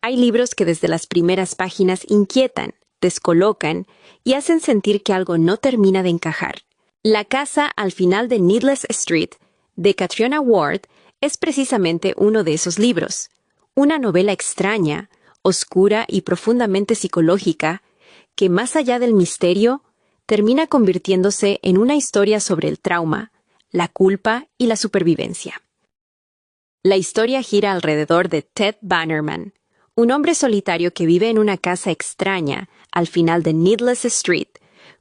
Hay libros que desde las primeras páginas inquietan, descolocan y hacen sentir que algo no termina de encajar. La casa al final de Needless Street, de Catriona Ward, es precisamente uno de esos libros. Una novela extraña, oscura y profundamente psicológica, que más allá del misterio, termina convirtiéndose en una historia sobre el trauma, la culpa y la supervivencia. La historia gira alrededor de Ted Bannerman, un hombre solitario que vive en una casa extraña al final de Needless Street,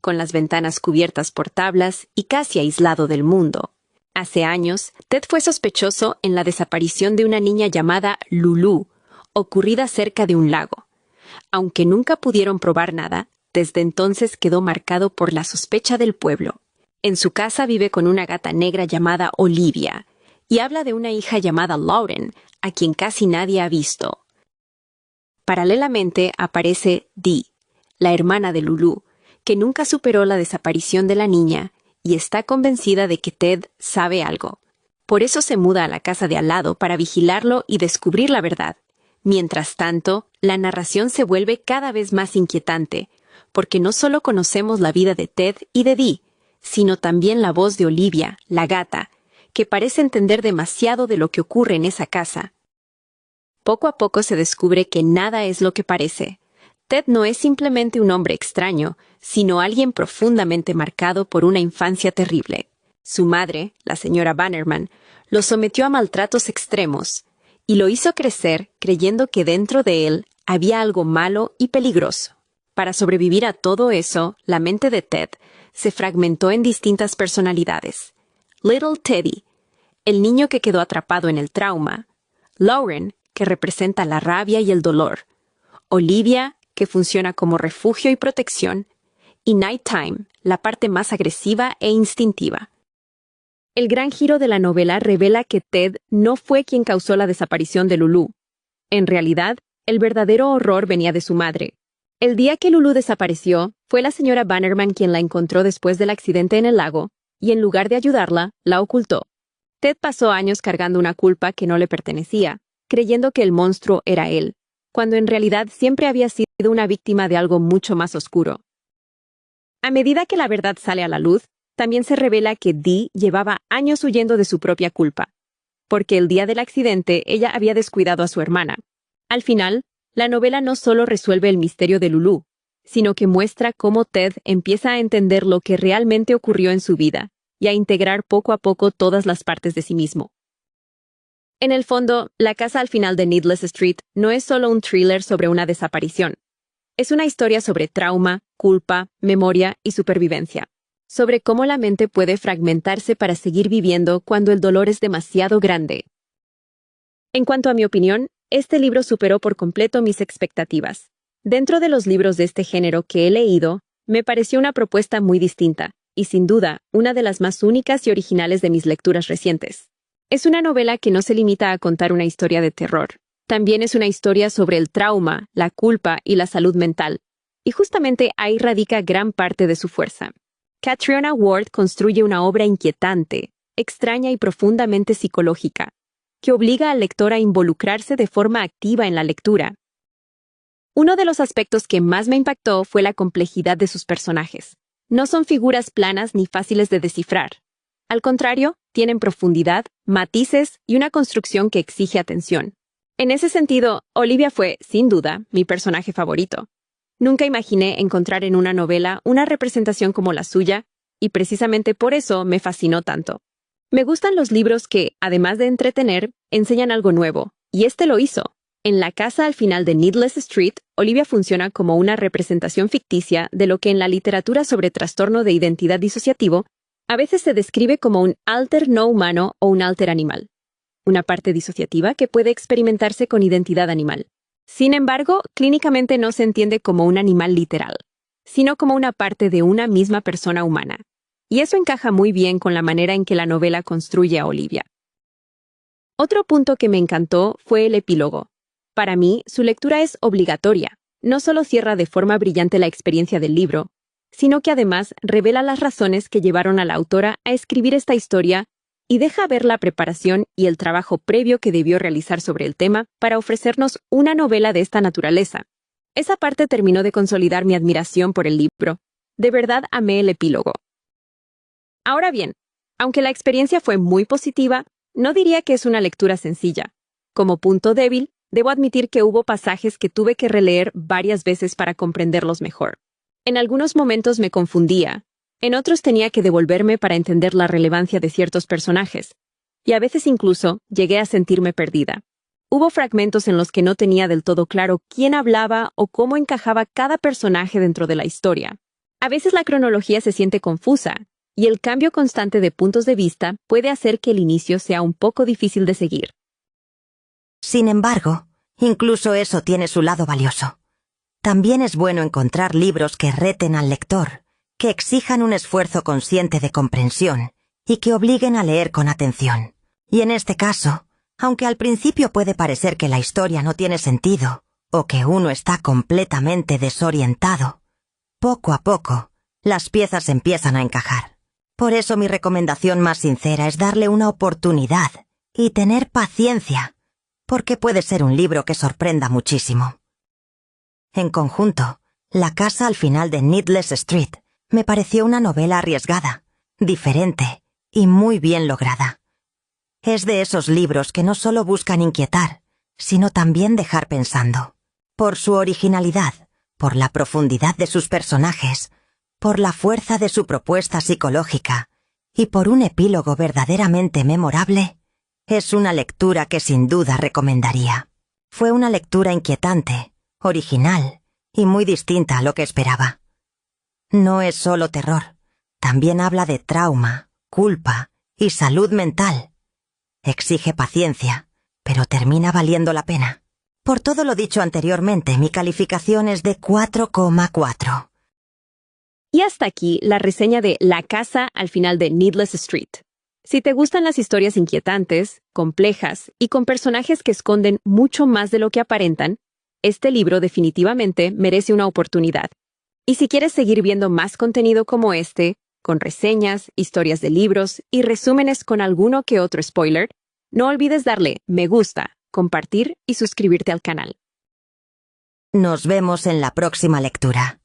con las ventanas cubiertas por tablas y casi aislado del mundo. Hace años, Ted fue sospechoso en la desaparición de una niña llamada Lulu, ocurrida cerca de un lago. Aunque nunca pudieron probar nada, desde entonces quedó marcado por la sospecha del pueblo. En su casa vive con una gata negra llamada Olivia, y habla de una hija llamada Lauren, a quien casi nadie ha visto. Paralelamente aparece Dee, la hermana de Lulu, que nunca superó la desaparición de la niña y está convencida de que Ted sabe algo. Por eso se muda a la casa de al lado para vigilarlo y descubrir la verdad. Mientras tanto, la narración se vuelve cada vez más inquietante, porque no solo conocemos la vida de Ted y de Dee, sino también la voz de Olivia, la gata, que parece entender demasiado de lo que ocurre en esa casa. Poco a poco se descubre que nada es lo que parece. Ted no es simplemente un hombre extraño, sino alguien profundamente marcado por una infancia terrible. Su madre, la señora Bannerman, lo sometió a maltratos extremos y lo hizo crecer creyendo que dentro de él había algo malo y peligroso. Para sobrevivir a todo eso, la mente de Ted se fragmentó en distintas personalidades. Little Teddy, el niño que quedó atrapado en el trauma; Lauren, que representa la rabia y el dolor; Olivia, que funciona como refugio y protección; y Nighttime, la parte más agresiva e instintiva. El gran giro de la novela revela que Ted no fue quien causó la desaparición de Lulu. En realidad, el verdadero horror venía de su madre. El día que Lulu desapareció, fue la señora Bannerman quien la encontró después del accidente en el lago, y en lugar de ayudarla, la ocultó. Ted pasó años cargando una culpa que no le pertenecía, creyendo que el monstruo era él, cuando en realidad siempre había sido una víctima de algo mucho más oscuro. A medida que la verdad sale a la luz, también se revela que Dee llevaba años huyendo de su propia culpa, porque el día del accidente ella había descuidado a su hermana. Al final, la novela no solo resuelve el misterio de Lulu, sino que muestra cómo Ted empieza a entender lo que realmente ocurrió en su vida y a integrar poco a poco todas las partes de sí mismo. En el fondo, La casa al final de Needless Street no es solo un thriller sobre una desaparición. Es una historia sobre trauma, culpa, memoria y supervivencia. Sobre cómo la mente puede fragmentarse para seguir viviendo cuando el dolor es demasiado grande. En cuanto a mi opinión, este libro superó por completo mis expectativas. Dentro de los libros de este género que he leído, me pareció una propuesta muy distinta, y sin duda, una de las más únicas y originales de mis lecturas recientes. Es una novela que no se limita a contar una historia de terror. También es una historia sobre el trauma, la culpa y la salud mental, y justamente ahí radica gran parte de su fuerza. Catriona Ward construye una obra inquietante, extraña y profundamente psicológica, que obliga al lector a involucrarse de forma activa en la lectura. Uno de los aspectos que más me impactó fue la complejidad de sus personajes. No son figuras planas ni fáciles de descifrar. Al contrario, tienen profundidad, matices y una construcción que exige atención. En ese sentido, Olivia fue, sin duda, mi personaje favorito. Nunca imaginé encontrar en una novela una representación como la suya, y precisamente por eso me fascinó tanto. Me gustan los libros que, además de entretener, enseñan algo nuevo, y este lo hizo. En La casa al final de Needless Street, Olivia funciona como una representación ficticia de lo que en la literatura sobre trastorno de identidad disociativo a veces se describe como un alter no humano o un alter animal, una parte disociativa que puede experimentarse con identidad animal. Sin embargo, clínicamente no se entiende como un animal literal, sino como una parte de una misma persona humana. Y eso encaja muy bien con la manera en que la novela construye a Olivia. Otro punto que me encantó fue el epílogo. Para mí, su lectura es obligatoria. No solo cierra de forma brillante la experiencia del libro, sino que además revela las razones que llevaron a la autora a escribir esta historia y deja ver la preparación y el trabajo previo que debió realizar sobre el tema para ofrecernos una novela de esta naturaleza. Esa parte terminó de consolidar mi admiración por el libro. De verdad amé el epílogo. Ahora bien, aunque la experiencia fue muy positiva, no diría que es una lectura sencilla. Como punto débil, debo admitir que hubo pasajes que tuve que releer varias veces para comprenderlos mejor. En algunos momentos me confundía, en otros tenía que devolverme para entender la relevancia de ciertos personajes, y a veces incluso llegué a sentirme perdida. Hubo fragmentos en los que no tenía del todo claro quién hablaba o cómo encajaba cada personaje dentro de la historia. A veces la cronología se siente confusa, y el cambio constante de puntos de vista puede hacer que el inicio sea un poco difícil de seguir. Sin embargo, incluso eso tiene su lado valioso. También es bueno encontrar libros que reten al lector, que exijan un esfuerzo consciente de comprensión y que obliguen a leer con atención. Y en este caso, aunque al principio puede parecer que la historia no tiene sentido o que uno está completamente desorientado, poco a poco, las piezas empiezan a encajar. Por eso mi recomendación más sincera es darle una oportunidad y tener paciencia, porque puede ser un libro que sorprenda muchísimo. En conjunto, La casa al final de Needless Street me pareció una novela arriesgada, diferente y muy bien lograda. Es de esos libros que no solo buscan inquietar, sino también dejar pensando. Por su originalidad, por la profundidad de sus personajes, por la fuerza de su propuesta psicológica y por un epílogo verdaderamente memorable, es una lectura que sin duda recomendaría. Fue una lectura inquietante, original y muy distinta a lo que esperaba. No es solo terror, también habla de trauma, culpa y salud mental. Exige paciencia, pero termina valiendo la pena. Por todo lo dicho anteriormente, mi calificación es de 4,4. Y hasta aquí la reseña de La casa al final de Needless Street. Si te gustan las historias inquietantes, complejas y con personajes que esconden mucho más de lo que aparentan, este libro definitivamente merece una oportunidad. Y si quieres seguir viendo más contenido como este, con reseñas, historias de libros y resúmenes con alguno que otro spoiler, no olvides darle me gusta, compartir y suscribirte al canal. Nos vemos en la próxima lectura.